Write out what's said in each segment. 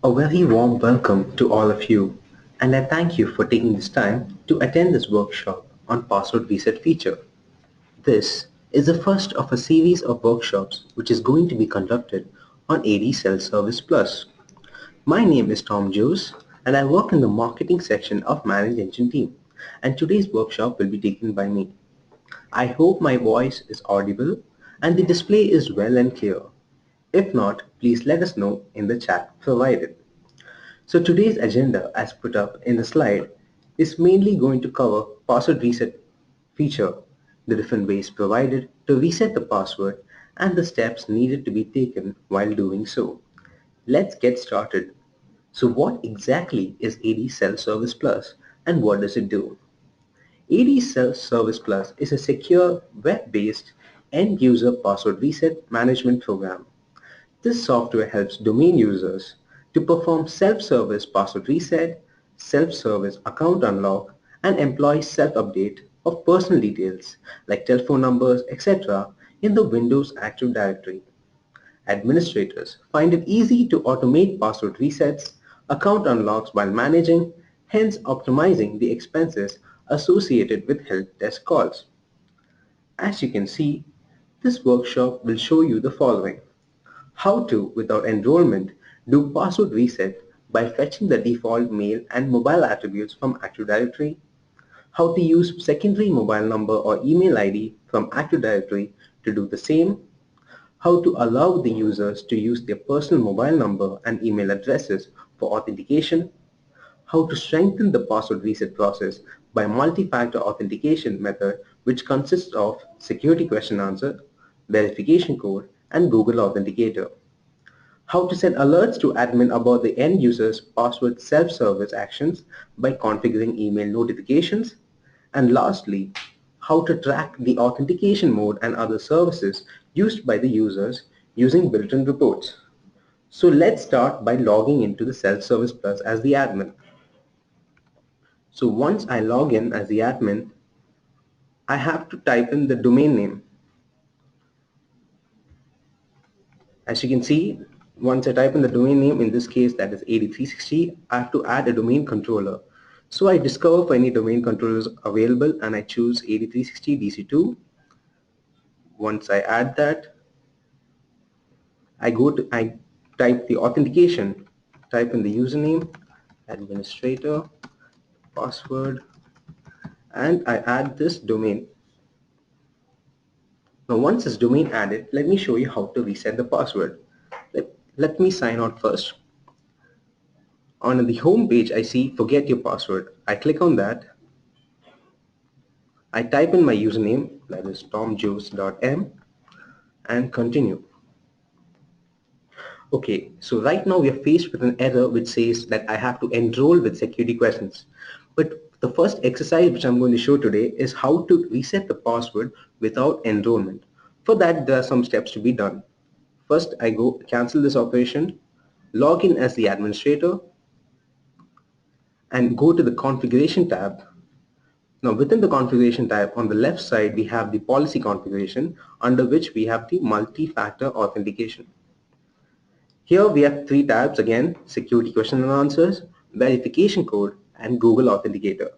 A very warm welcome to all of you, and I thank you for taking this time to attend this workshop on password reset feature. This is the first of a series of workshops which is going to be conducted on ADSelfService Plus. My name is Tom Joes, and I work in the marketing section of Managed Engine team, and today's workshop will be taken by me. I hope my voice is audible and the display is well and clear. If not, please let us know in the chat provided. So today's agenda, as put up in the slide, is mainly going to cover password reset feature, the different ways provided to reset the password, and the steps needed to be taken while doing so. Let's get started. So what exactly is ADSelfService Plus and what does it do? ADSelfService Plus is a secure web-based end-user password reset management program. This software helps domain users to perform self-service password reset, self-service account unlock, and employee self-update of personal details like telephone numbers, etc. in the Windows Active Directory. Administrators find it easy to automate password resets, account unlocks while managing, hence optimizing the expenses associated with help desk calls. As you can see, this workshop will show you the following. How to, without enrollment, do password reset by fetching the default mail and mobile attributes from Active Directory. How to use secondary mobile number or email ID from Active Directory to do the same. How to allow the users to use their personal mobile number and email addresses for authentication. How to strengthen the password reset process by multi-factor authentication method, which consists of security question answer, verification code, and Google Authenticator. How to set alerts to admin about the end user's password self-service actions by configuring email notifications. And lastly, how to track the authentication mode and other services used by the users using built-in reports. So let's start by logging into the Self-Service Plus as the admin. So once I log in as the admin, I have to type in the domain name. As you can see, once I type in the domain name, in this case that is 8360, I have to add a domain controller. So I discover for any domain controllers available and I choose 8360 DC2. Once I add that, I type the authentication, type in the username, administrator, password, and I add this domain. Now once this domain added, let me show you how to reset the password. Let me sign out first. On the home page, I see forget your password. I click on that. I type in my username, that is tomjoes.m, and continue. Okay, so right now we are faced with an error which says that I have to enroll with security questions. But the first exercise which I'm going to show today is how to reset the password without enrollment. For that, there are some steps to be done. First, I go cancel this operation, log in as the administrator, and go to the configuration tab. Now within the configuration tab on the left side we have the policy configuration under which we have the multi-factor authentication. Here we have three tabs again: security question and answers, verification code, and Google Authenticator.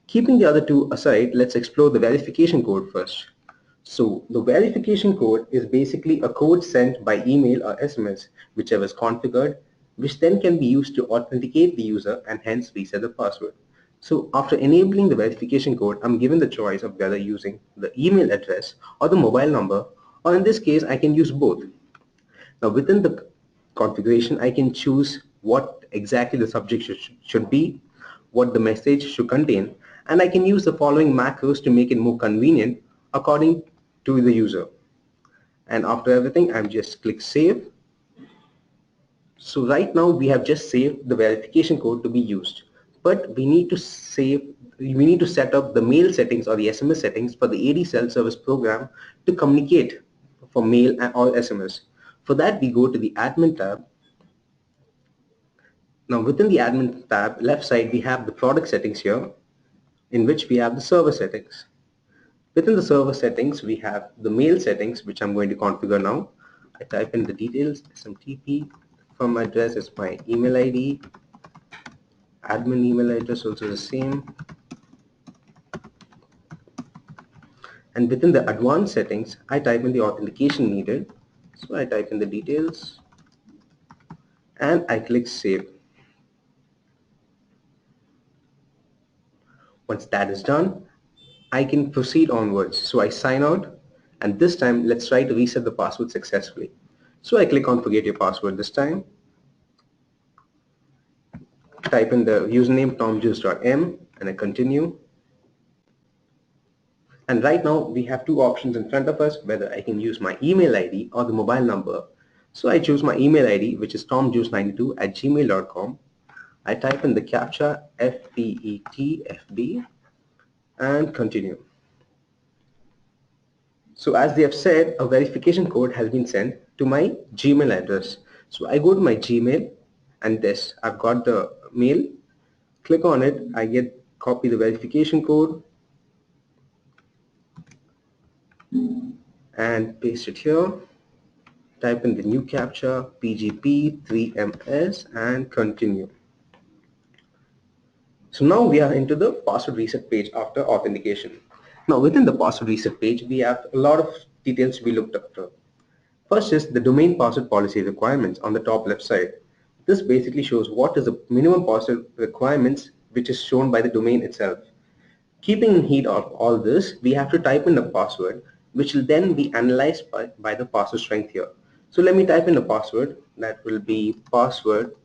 Keeping the other two aside, let's explore the verification code first. So the verification code is basically a code sent by email or SMS, whichever is configured, which then can be used to authenticate the user and hence reset the password. So after enabling the verification code, I'm given the choice of whether using the email address or the mobile number, or in this case, I can use both. Now within the configuration, I can choose what exactly the subject should be, what the message should contain, and I can use the following macros to make it more convenient according to the user. And after everything, I'm just click save. So right now we have just saved the verification code to be used, but we need to set up the mail settings or the SMS settings for the AD self-service program to communicate for mail or SMS. For that, we go to the admin tab. Now within the admin tab, left side, we have the product settings here, in which we have the server settings. Within the server settings, we have the mail settings, which I'm going to configure now. I type in the details, SMTP from address is my email ID. Admin email address also the same. And within the advanced settings, I type in the authentication needed. So I type in the details and I click save. Once that is done, I can proceed onwards. So I sign out, and this time let's try to reset the password successfully. So I click on forget your password this time. Type in the username tomjuice.m and I continue. And right now we have two options in front of us, whether I can use my email ID or the mobile number. So I choose my email ID, which is tomjuice92@gmail.com. I type in the captcha FPETFB and continue. So as they have said, a verification code has been sent to my Gmail address. So I go to my Gmail and this, I've got the mail, click on it, I copy the verification code and paste it here. Type in the new captcha PGP3MS and continue. So now we are into the password reset page after authentication. Now within the password reset page, we have a lot of details to be looked after. First is the domain password policy requirements on the top left side. This basically shows what is the minimum password requirements which is shown by the domain itself. Keeping in heed of all this, we have to type in a password which will then be analyzed by the password strength here. So let me type in a password that will be password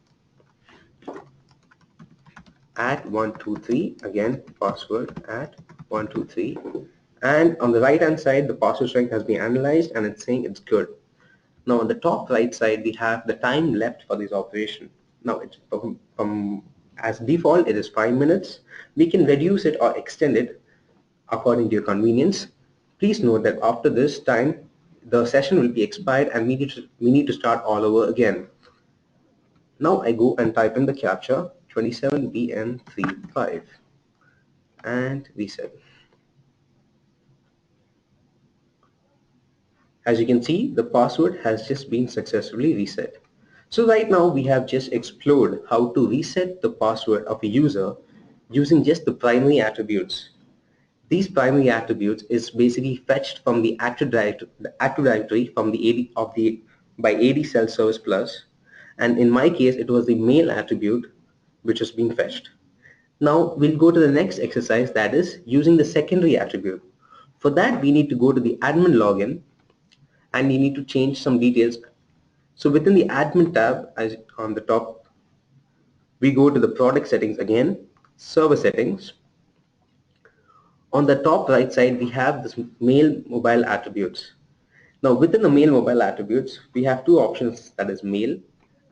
at 123, again password at 123, and on the right hand side the password strength has been analyzed and it's saying it's good. Now on the top right side we have the time left for this operation. Now it's as default it is 5 minutes. We can reduce it or extend it according to your convenience. Please note that after this time the session will be expired and we need to start all over again. Now I go and type in the captcha 27BN35 and reset. As you can see, the password has just been successfully reset. So right now we have just explored how to reset the password of a user using just the primary attributes. These primary attributes is basically fetched from the Active Directory from the by ADSelfService Plus, and in my case it was the mail attribute which was being fetched. Now we'll go to the next exercise, that is using the secondary attribute. For that we need to go to the admin login and you need to change some details. So within the admin tab, as on the top, we go to the product settings again, server settings. On the top right side we have this mail mobile attributes. Now within the mail mobile attributes we have two options, that is mail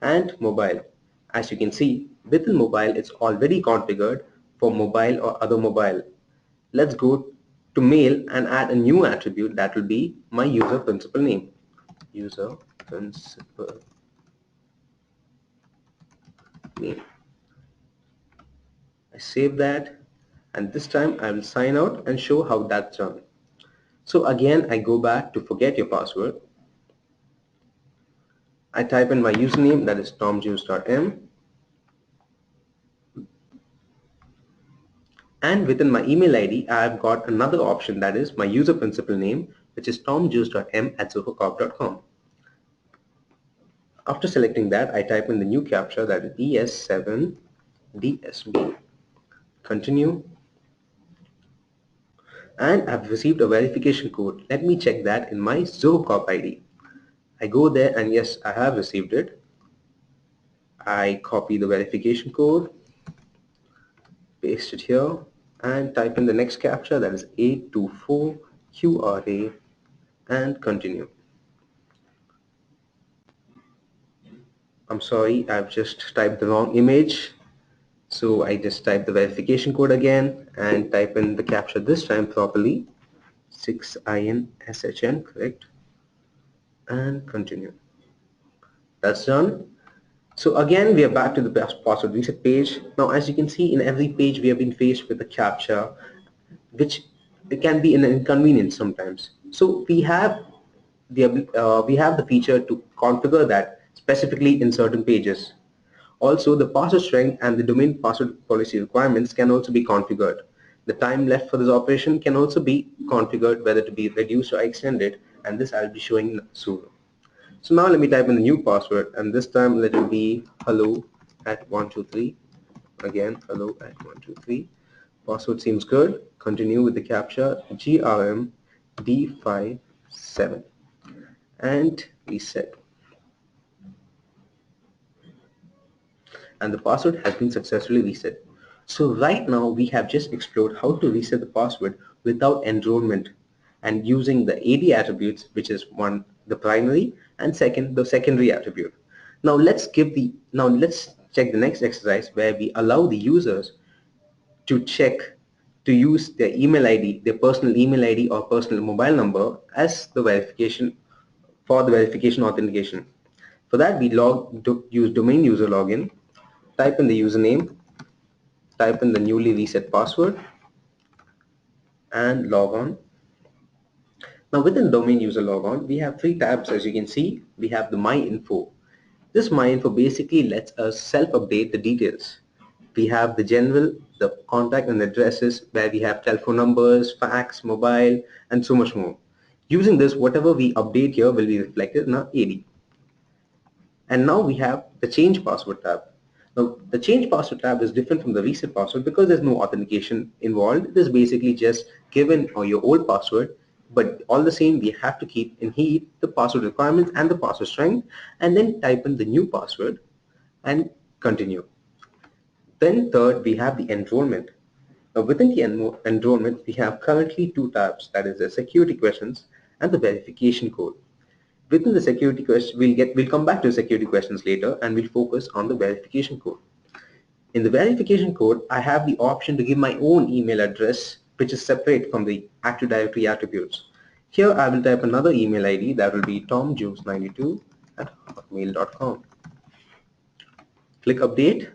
and mobile. As you can see, within mobile it's already configured for mobile or other mobile. Let's go to mail and add a new attribute that will be my user principal name. User principal name. I save that and this time I will sign out and show how that's done. So again I go back to forget your password. I type in my username, that is tomjuice.m, and within my email ID I've got another option, that is my user principal name, which is tomjuice.m@zohocorp.com. After selecting that, I type in the new captcha, that is ES7DSB. Continue. And I've received a verification code. Let me check that in my ZohoCorp ID. I go there and yes, I have received it. I copy the verification code, paste it here, and type in the next captcha, that is 824QRA, and continue. I'm sorry, I've just typed the wrong image. So I just type the verification code again and type in the captcha this time properly, 6INSHN, correct, and continue. That's done. So again we are back to the password reset page. Now as you can see, in every page we have been faced with a captcha which can be an inconvenience sometimes. So we have the feature to configure that specifically in certain pages. Also, the password strength and the domain password policy requirements can also be configured. The time left for this operation can also be configured whether to be reduced or extended, and this I'll be showing soon. So now let me type in the new password, and this time let it be hello at 123. Again, hello at 123. Password seems good. Continue with the captcha GRMD57 and reset. And the password has been successfully reset. So right now we have just explored how to reset the password without enrollment and using the AD attributes, which is one, the primary, and second, the secondary attribute. Now let's check the next exercise where we allow the users to use their email ID, their personal email ID or personal mobile number as the verification for the verification authentication. For that, we use domain user login, type in the username, type in the newly reset password, and log on. Now within domain user logon, we have three tabs. As you can see, we have the My Info. This My Info basically lets us self-update the details. We have the general, the contact and addresses where we have telephone numbers, fax, mobile, and so much more. Using this, whatever we update here will be reflected in our AD. And now we have the change password tab. Now the change password tab is different from the reset password because there's no authentication involved. It is basically just given or your old password, but all the same we have to keep in heat the password requirements and the password strength, and then type in the new password and continue. Then third, we have the enrollment. Now within the enrollment, we have currently two tabs, that is the security questions and the verification code. Within the security question, we'll come back to security questions later, and we'll focus on the verification code. In the verification code, I have the option to give my own email address, which is separate from the Active Directory attributes. Here I will type another email ID that will be tomjuice92@hotmail.com. Click update,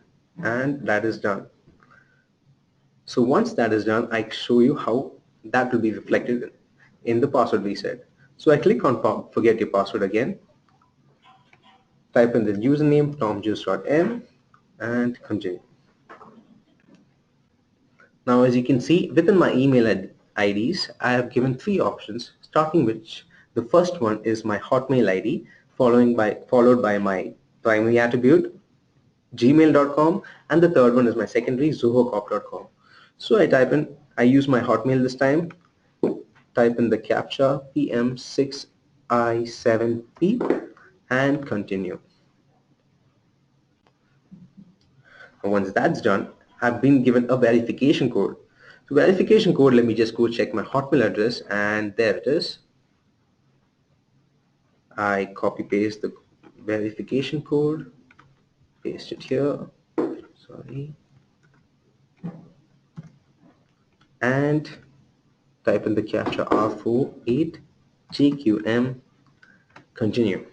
and that is done. So once that is done, I show you how that will be reflected in the password reset. So I click on forget your password again, type in the username tomjuice.m and continue. Now as you can see, within my email IDs, I have given three options, starting with the first one is my Hotmail ID, followed by my primary attribute, gmail.com, and the third one is my secondary, zohocop.com. So I use my Hotmail this time, type in the captcha PM6I7P and continue. And once that's done, I've been given a verification code. So verification code, let me just go check my Hotmail address, and there it is. I copy paste the verification code, paste it here, sorry, and type in the captcha R48JQM, continue.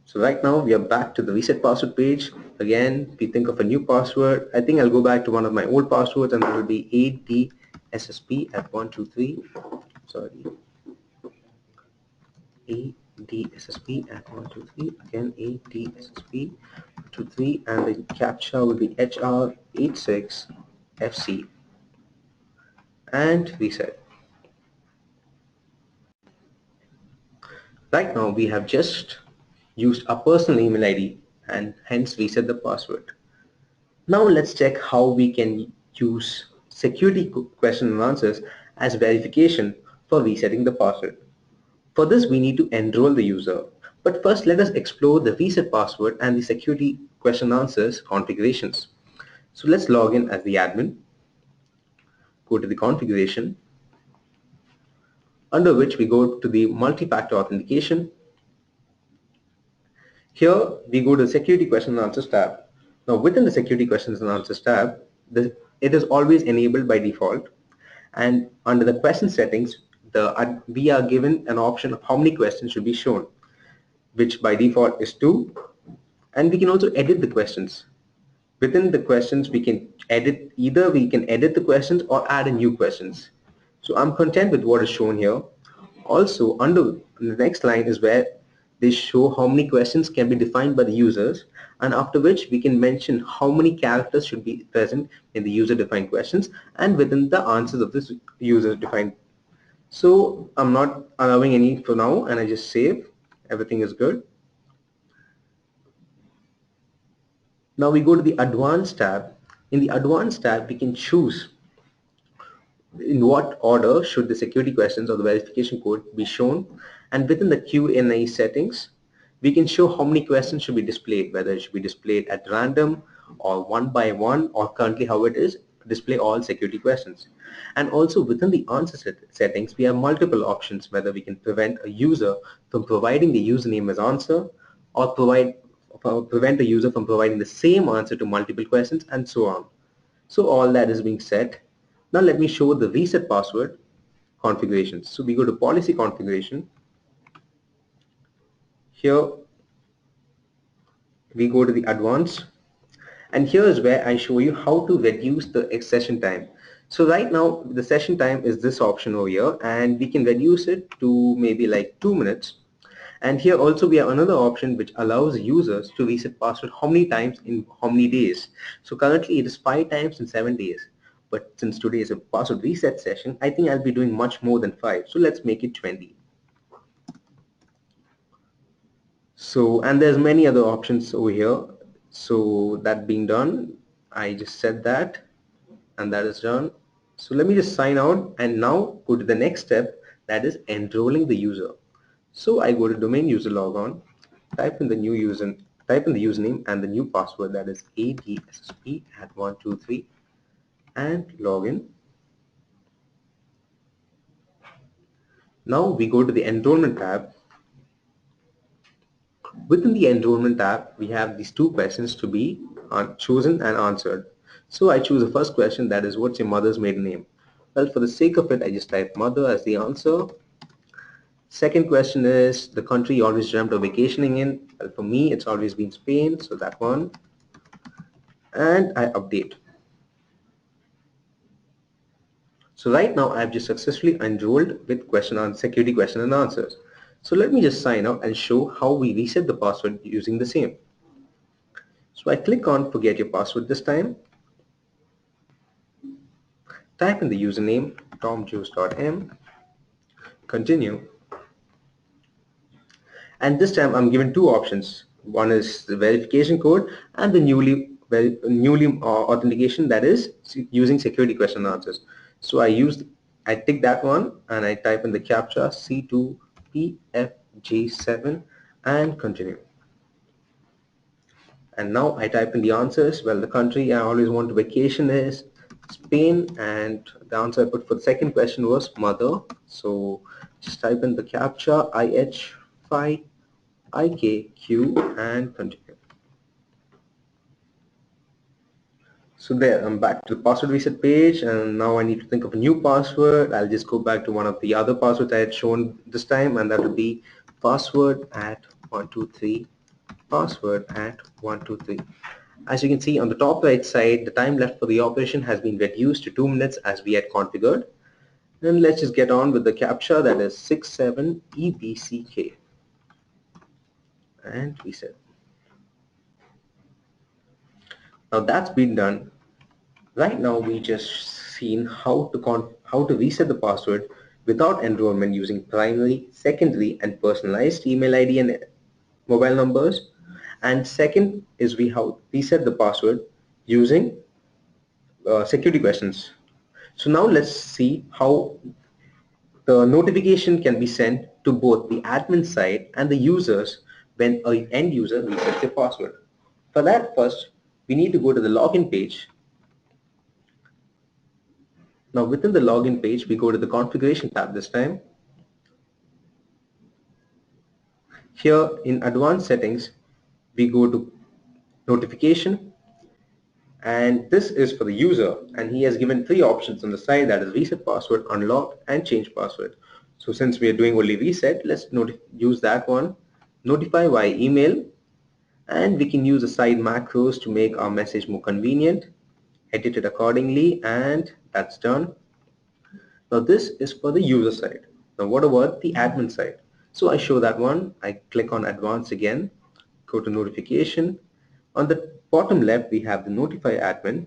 So right now we are back to the reset password page. Again, we think of a new password. I think I'll go back to one of my old passwords, and that will be ADSSP@123. Sorry, ADSSP@123. Again, ADSSP23, and the captcha will be HR86FC. And reset. Right now we have just used a personal email ID and hence reset the password. Now let's check how we can use security question and answers as verification for resetting the password. For this we need to enroll the user. But first let us explore the reset password and the security question and answers configurations. So let's log in as the admin, go to the configuration, under which we go to the multi-factor authentication. Here we go to the security questions and answers tab. Now within the security questions and answers tab, it is always enabled by default, and under the question settings, we are given an option of how many questions should be shown, which by default is 2, and we can also edit the questions. Within the questions we can edit the questions or add in new questions. So I'm content with what is shown here. Also under the next line is where They show how many questions can be defined by the users, and after which we can mention how many characters should be present in the user defined questions and within the answers of this user defined. So I'm not allowing any for now, and I just save. Everything is good. Now we go to the advanced tab. In the advanced tab, we can choose in what order should the security questions or the verification code be shown, and within the Q&A settings we can show how many questions should be displayed, whether it should be displayed at random or one by one, or currently how it is, display all security questions. And also within the answer settings we have multiple options, whether we can prevent a user from providing the username as answer, or prevent a user from providing the same answer to multiple questions, and so on. So all that is being set. Now let me show the reset password configurations. So we go to policy configuration. Here we go to the advanced, and here is where I show you how to reduce the session time. So right now the session time is this option over here, and we can reduce it to maybe like 2 minutes. And here also we have another option which allows users to reset password how many times in how many days. So currently it is 5 times in 7 days. But since today is a password reset session, I think I'll be doing much more than 5. So let's make it 20. So, and there's many other options over here. So that being done, I just said that, and that is done. So let me just sign out and now go to the next step, that is enrolling the user. So I go to domain user logon, type in the new user, type in the username and the new password, that is ADSSP at 123, and login. Now we go to the enrollment tab. Within the enrollment tab, we have these 2 questions to be chosen and answered. So I choose the first question, that is what's your mother's maiden name? Well, for the sake of it, I just type mother as the answer. Second question is the country you always dreamt of vacationing in. Well, for me, it's always been Spain, so that one. And I update. So right now, I've just successfully enrolled with security question and answers. So let me just sign out and show how we reset the password using the same. So I click on forget your password this time. Type in the username tomjuice.m, continue, and this time I'm given 2 options. One is the verification code and the newly authentication, that is using security question and answers. So I tick that one and I type in the captcha C2PFG7 and continue. And now I type in the answers. Well, the country I always want to vacation is Spain, and the answer I put for the second question was mother. So just type in the captcha IH5IKQ and continue. So there, I'm back to the password reset page, and now I need to think of a new password. I'll just go back to one of the other passwords I had shown this time, and that will be password at 123, password at 123. As you can see on the top right side, the time left for the operation has been reduced to 2 minutes as we had configured. And let's just get on with the captcha, that is 67EBCK, and reset. Now that's been done. Right now we just seen how to reset the password without enrollment using primary, secondary and personalized email ID and mobile numbers. And second is we how reset the password using security questions. So now let's see how the notification can be sent to both the admin side and the users when an end user resets their password. For that, first we need to go to the login page. Now within the login page, we go to the configuration tab this time. Here in advanced settings, we go to notification, and this is for the user, and he has given 3 options on the side, that is reset password, unlock and change password. So since we are doing only reset, let's use that one. Notify via email, and we can use the side macros to make our message more convenient, edit it accordingly, and that's done. Now this is for the user side. Now what about the admin side? So I show that one. I click on advanced again, go to notification. On the bottom left, we have the notify admin.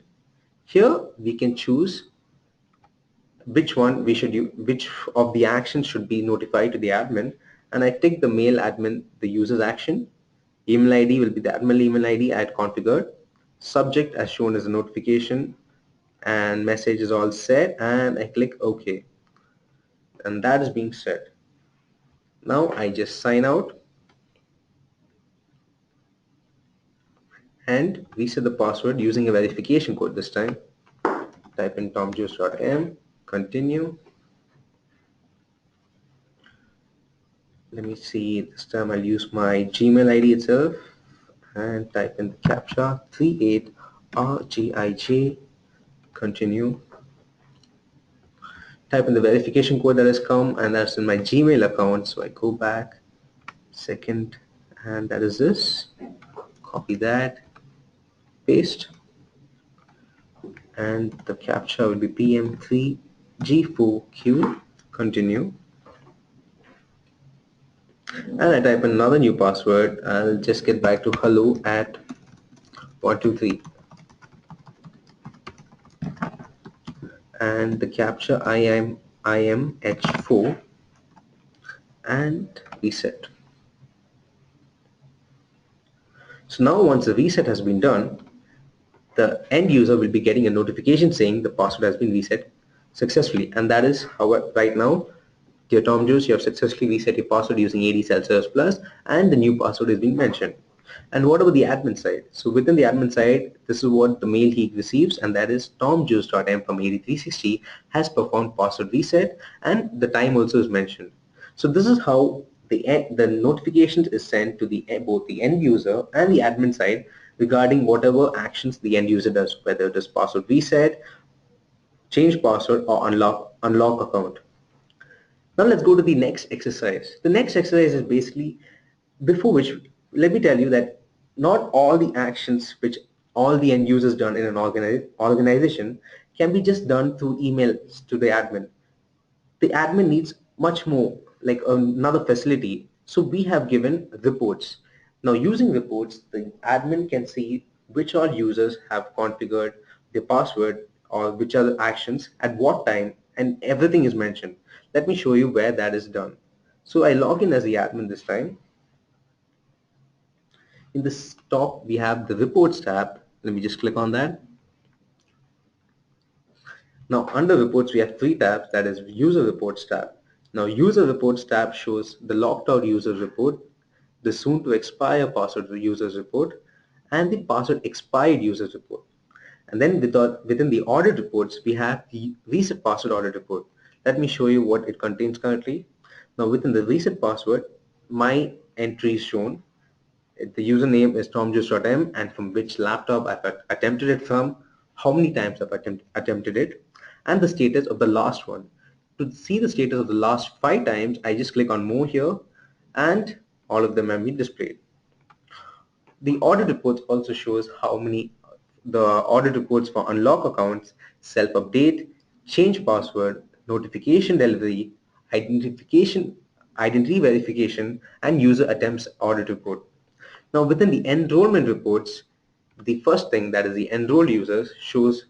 Here we can choose which one we should use, which of the actions should be notified to the admin. And I tick the mail admin, the user's action. Email ID will be the admin email ID I had configured. Subject as shown as a notification, and message is all set, and I click OK. And that is being set. Now I just sign out and reset the password using a verification code this time. Type in tomjuice.m, continue. Let me see, this time I'll use my Gmail ID itself and type in the CAPTCHA 38RGIJ, continue. Type in the verification code that has come, and that's in my Gmail account. So I go back, second, and that is this. Copy that, paste, and the CAPTCHA will be PM3G4Q, continue. And I type in another new password. I'll just get back to hello at 123. And the CAPTCHA IMH4 and reset. So now once the reset has been done, the end user will be getting a notification saying the password has been reset successfully. And that is how right now, dear Tom Juice, you have successfully reset your password using ADSelfService Plus, and the new password is being mentioned. And what about the admin side? So within the admin side, this is what the mail he receives, and that is tomjuice.m from 8360 has performed password reset, and the time also is mentioned. So this is how the notifications is sent to both the end user and the admin side regarding whatever actions the end user does, whether it is password reset, change password, or unlock account. Now let's go to the next exercise. The next exercise is basically, before which, let me tell you that not all the actions which all the end users done in an organization can be just done through emails to the admin. The admin needs much more, like another facility. So we have given reports. Now using reports, the admin can see which all users have configured the password or which other actions at what time, and everything is mentioned. Let me show you where that is done. So I log in as the admin this time. In the top, we have the reports tab. Let me just click on that. Now under reports, we have three tabs, that is user reports tab. Now user reports tab shows the locked out user report, the soon to expire password users report, and the password expired users report. And then within the audit reports, we have the reset password audit report. Let me show you what it contains currently. Now within the reset password, my entry is shown. The username is tomjuice.m, and from which laptop I've attempted it from, how many times I've attempted it, and the status of the last one. To see the status of the last 5 times, I just click on more here, and all of them have been displayed. The audit reports also shows how many the audit reports for unlock accounts, self-update, change password, notification delivery, identity verification, and user attempts audit report. Now within the enrollment reports, the first thing, that is the enrolled users, shows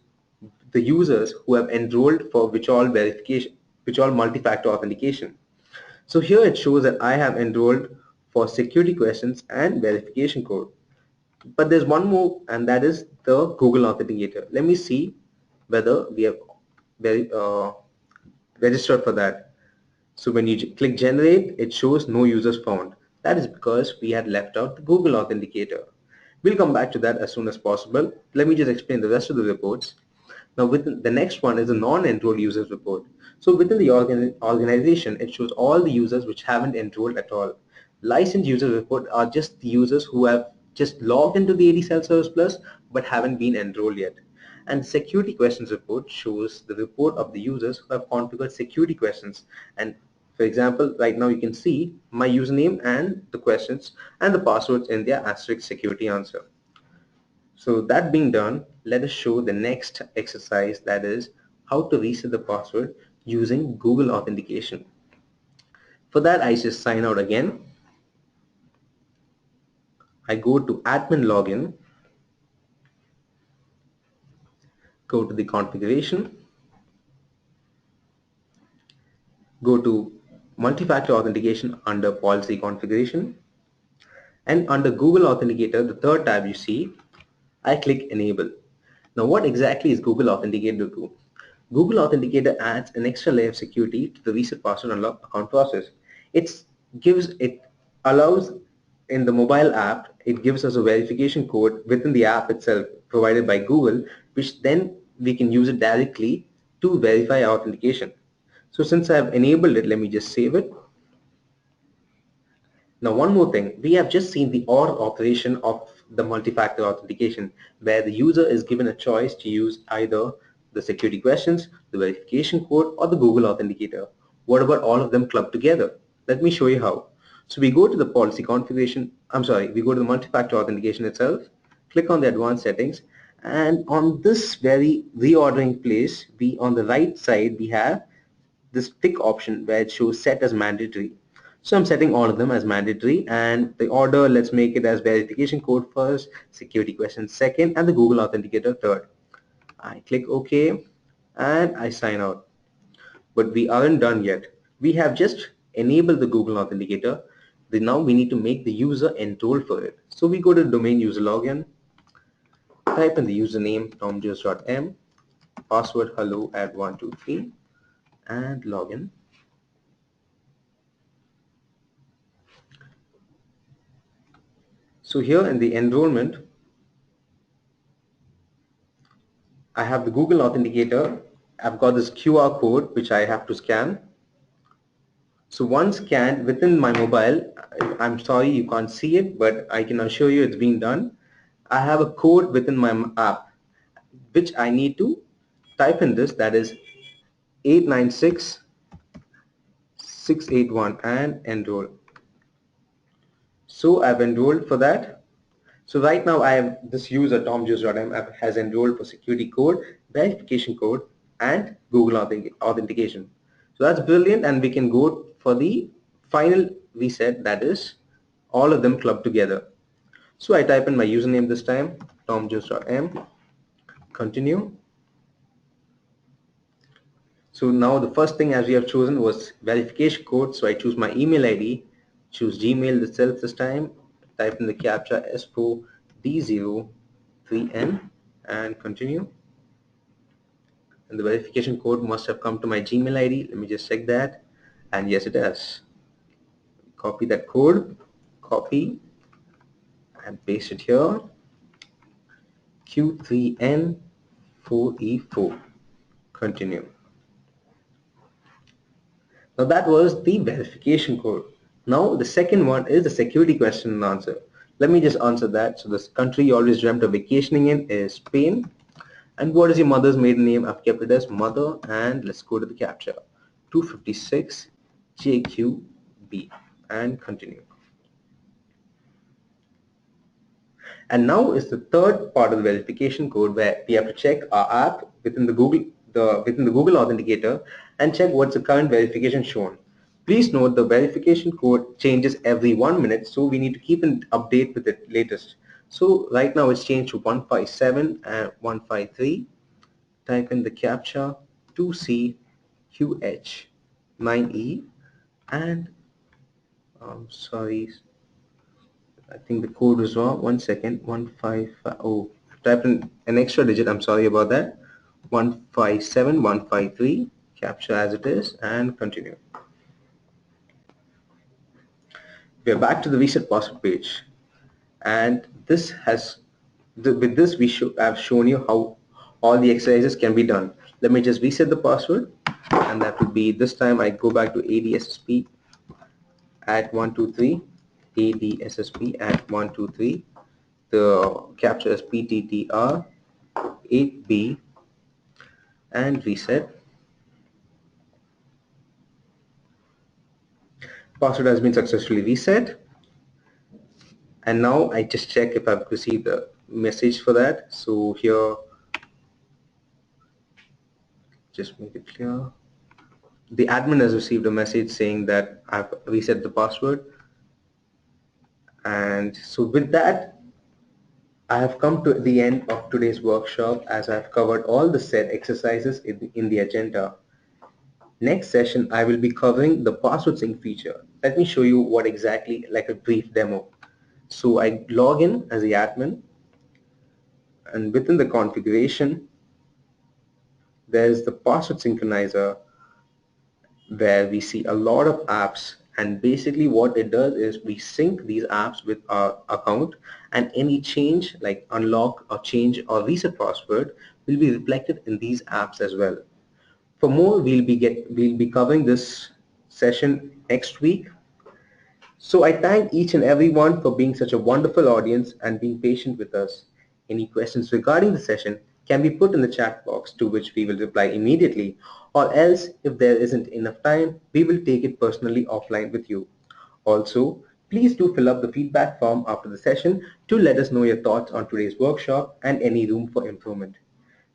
the users who have enrolled for which all multi-factor authentication. So here it shows that I have enrolled for security questions and verification code. But there's one more, and that is the Google Authenticator. Let me see whether we have registered for that. So when you click generate, it shows no users found. That is because we had left out the Google Authenticator. We'll come back to that as soon as possible. Let me just explain the rest of the reports. Now within the next one is a non-enrolled users report. So within the organization, it shows all the users which haven't enrolled at all. Licensed user report are just the users who have just logged into the ADSelfService Plus but haven't been enrolled yet. And security questions report shows the report of the users who have configured security questions. And for example, right now you can see my username and the questions and the passwords in their asterisk security answer. So that being done, let us show the next exercise, that is how to reset the password using Google Authentication. For that, I just sign out again. I go to admin login, go to the configuration, go to multi-factor authentication under policy configuration, and under Google Authenticator, the third tab you see, I click enable. Now what exactly is Google Authenticator do? Google Authenticator adds an extra layer of security to the reset password unlock account process. It allows in the mobile app, it gives us a verification code within the app itself provided by Google, which then we can use it directly to verify our authentication. So since I have enabled it, let me just save it. Now one more thing, we have just seen the OR operation of the multi-factor authentication where the user is given a choice to use either the security questions, the verification code or the Google Authenticator. What about all of them clubbed together? Let me show you how. So we go to the policy configuration, we go to the multi-factor authentication itself, click on the advanced settings, and on this very reordering place, on the right side we have this tick option where it shows set as mandatory. So I'm setting all of them as mandatory, and the order, let's make it as verification code first, security question second, and the Google Authenticator third. I click OK and I sign out. But we aren't done yet. We have just enabled the Google Authenticator. Now we need to make the user enroll for it. So we go to domain user login, type in the username tomjoes.m, password hello at 123, and login. So here in the enrollment, I have the Google Authenticator. I've got this QR code which I have to scan. So once scanned within my mobile, I'm sorry you can't see it, but I can assure you it's being done. I have a code within my app which I need to type in this, that is 896681, and enroll. So I've enrolled for that. So right now I have this user tomjoes.m has enrolled for security code, verification code, and Google Authentication. So that's brilliant, and we can go for the final reset, that is all of them clubbed together. So I type in my username this time, tomjoes.m, continue. So now the first thing as we have chosen was verification code, so I choose my email ID, choose Gmail itself this time, type in the captcha S4D03N and continue. And the verification code must have come to my Gmail ID. Let me just check that, and yes it does. Copy that code, copy and paste it here, Q3N4E4, continue. Now that was the verification code. Now the second one is the security question and answer. Let me just answer that. So this country you always dreamt of vacationing in is Spain. And what is your mother's maiden name? I've kept it as mother, and let's go to the captcha. 256 JQB and continue. And now is the third part of the verification code where we have to check our app within the Google Authenticator and check what's the current verification shown. Please note the verification code changes every 1 minute, so we need to keep an update with the latest. So right now it's changed to 157 and 153. Type in the captcha 2CQH9E, and sorry, I think the code was wrong. 1 second. 155. Oh, type in an extra digit. I'm sorry about that. 157153. Capture as it is and continue. We are back to the reset password page, and this has with this I've shown you how all the exercises can be done. Let me just reset the password, and that will be, this time I go back to ADSSP at 123. ADSSP at 123. The capture is PTTR 8B and reset. Password has been successfully reset, and now I just check if I've received the message for that. So here, just make it clear, the admin has received a message saying that I've reset the password. And so with that, I have come to the end of today's workshop as I've covered all the set exercises in the agenda. Next session, I will be covering the password sync feature. Let me show you what exactly, like a brief demo. So I log in as the admin, and within the configuration, there's the password synchronizer where we see a lot of apps, and basically what it does is we sync these apps with our account, and any change like unlock or change or reset password will be reflected in these apps as well. For more, we'll be covering this session next week. So I thank each and everyone for being such a wonderful audience and being patient with us. Any questions regarding the session can be put in the chat box, to which we will reply immediately, or else if there isn't enough time, we will take it personally offline with you. Also, please do fill up the feedback form after the session to let us know your thoughts on today's workshop and any room for improvement.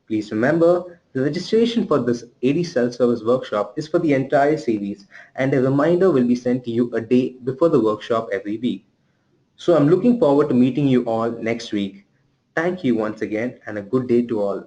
Please remember, the registration for this AD self-service workshop is for the entire series, and a reminder will be sent to you a day before the workshop every week. So I'm looking forward to meeting you all next week. Thank you once again, and a good day to all.